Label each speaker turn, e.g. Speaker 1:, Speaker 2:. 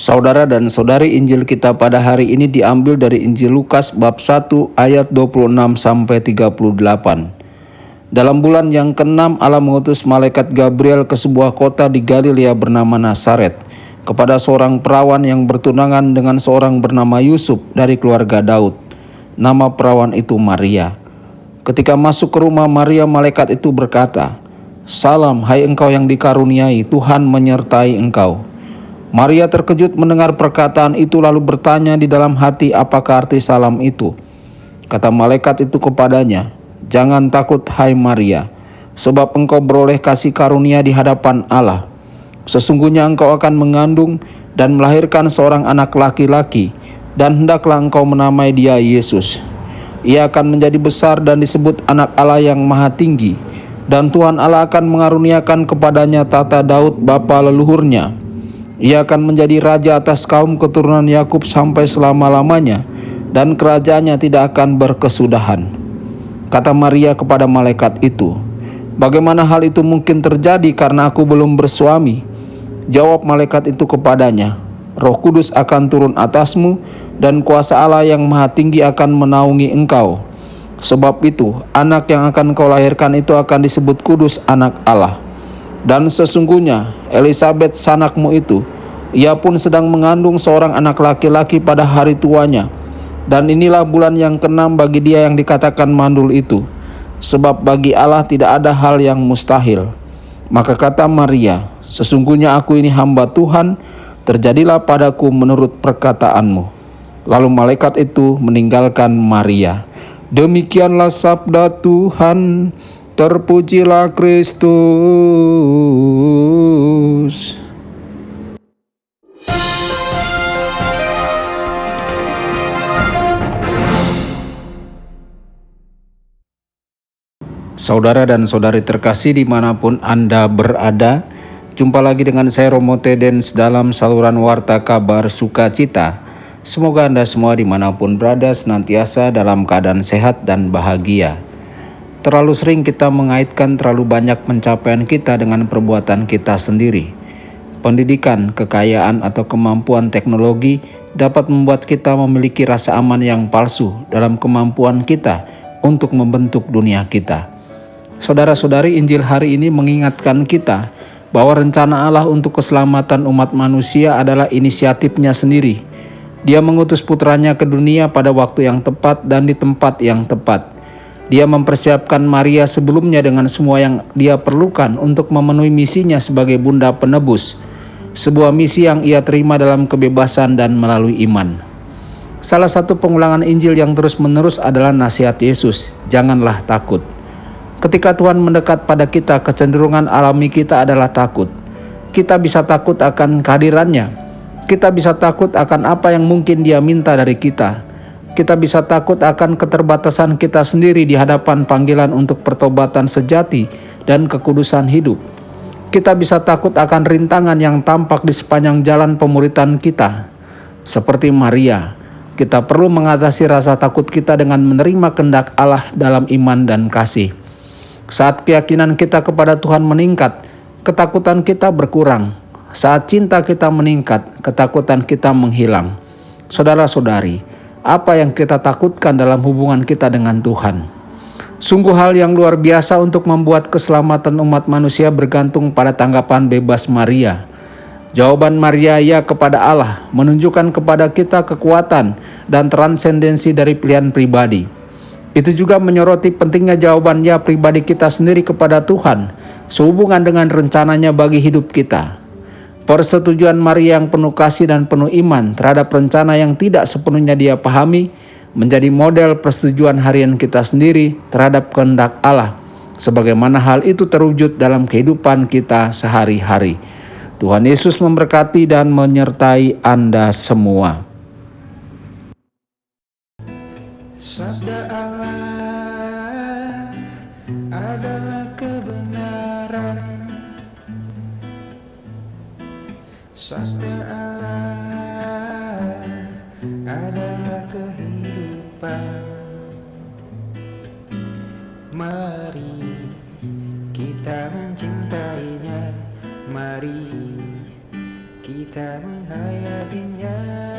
Speaker 1: Saudara dan saudari, Injil kita pada hari ini diambil dari Injil Lukas bab 1 ayat 26 sampai 38. Dalam bulan yang ke-6 Allah mengutus malaikat Gabriel ke sebuah kota di Galilea bernama Nazaret kepada seorang perawan yang bertunangan dengan seorang bernama Yusuf dari keluarga Daud. Nama perawan itu Maria. Ketika masuk ke rumah Maria, malaikat itu berkata, "Salam, hai engkau yang dikaruniai, Tuhan menyertai engkau." Maria terkejut mendengar perkataan itu lalu bertanya di dalam hati apakah arti salam itu. Kata malaikat itu kepadanya, "Jangan takut hai Maria, sebab engkau beroleh kasih karunia di hadapan Allah. Sesungguhnya engkau akan mengandung dan melahirkan seorang anak laki-laki, dan hendaklah engkau menamai dia Yesus. Ia akan menjadi besar dan disebut anak Allah yang maha tinggi, dan Tuhan Allah akan mengaruniakan kepadanya tahta Daud bapa leluhurnya. Ia akan menjadi raja atas kaum keturunan Yakub sampai selama-lamanya, dan kerajaannya tidak akan berkesudahan." Kata Maria kepada malaikat itu, "Bagaimana hal itu mungkin terjadi karena aku belum bersuami?" Jawab malaikat itu kepadanya, "Roh Kudus akan turun atasmu, dan kuasa Allah yang maha tinggi akan menaungi engkau. Sebab itu, anak yang akan kau lahirkan itu akan disebut kudus anak Allah. Dan sesungguhnya Elisabet sanakmu itu, ia pun sedang mengandung seorang anak laki-laki pada hari tuanya. Dan inilah bulan yang ke-6 bagi dia yang dikatakan mandul itu. Sebab bagi Allah tidak ada hal yang mustahil." Maka kata Maria, "Sesungguhnya aku ini hamba Tuhan, terjadilah padaku menurut perkataanmu." Lalu malaikat itu meninggalkan Maria. Demikianlah sabda Tuhan. Terpujilah Kristus. Saudara dan saudari terkasih dimanapun Anda berada, jumpa lagi dengan saya Romo Tedens dalam saluran Warta Kabar Sukacita. Semoga Anda semua dimanapun berada senantiasa dalam keadaan sehat dan bahagia. Terlalu sering kita mengaitkan terlalu banyak pencapaian kita dengan perbuatan kita sendiri. Pendidikan, kekayaan, atau kemampuan teknologi dapat membuat kita memiliki rasa aman yang palsu dalam kemampuan kita untuk membentuk dunia kita. Saudara-saudari, Injil hari ini mengingatkan kita bahwa rencana Allah untuk keselamatan umat manusia adalah inisiatifnya sendiri. Dia mengutus putranya ke dunia pada waktu yang tepat dan di tempat yang tepat. Dia mempersiapkan Maria sebelumnya dengan semua yang dia perlukan untuk memenuhi misinya sebagai bunda penebus. Sebuah misi yang ia terima dalam kebebasan dan melalui iman. Salah satu pengulangan Injil yang terus-menerus adalah nasihat Yesus, "Janganlah takut." Ketika Tuhan mendekat pada kita, kecenderungan alami kita adalah takut. Kita bisa takut akan kehadirannya. Kita bisa takut akan apa yang mungkin Dia minta dari kita. Kita bisa takut akan keterbatasan kita sendiri di hadapan panggilan untuk pertobatan sejati dan kekudusan hidup. Kita bisa takut akan rintangan yang tampak di sepanjang jalan pemuritan kita. Seperti Maria, kita perlu mengatasi rasa takut kita dengan menerima kehendak Allah dalam iman dan kasih. Saat keyakinan kita kepada Tuhan meningkat, ketakutan kita berkurang. Saat cinta kita meningkat, ketakutan kita menghilang. Saudara-saudari, apa yang kita takutkan dalam hubungan kita dengan Tuhan? Sungguh hal yang luar biasa untuk membuat keselamatan umat manusia bergantung pada tanggapan bebas Maria. Jawaban Maria ya kepada Allah menunjukkan kepada kita kekuatan dan transendensi dari pilihan pribadi. Itu juga menyoroti pentingnya jawaban ya pribadi kita sendiri kepada Tuhan sehubungan dengan rencananya bagi hidup kita. Persetujuan Maria yang penuh kasih dan penuh iman terhadap rencana yang tidak sepenuhnya dia pahami menjadi model persetujuan harian kita sendiri terhadap kehendak Allah, sebagaimana hal itu terwujud dalam kehidupan kita sehari-hari. Tuhan Yesus memberkati dan menyertai Anda semua.
Speaker 2: Sabda Allah adalah kebenaran. Sabda Allah adalah kehidupan. Mari kita mencintainya, mari kita kita menghayatinya.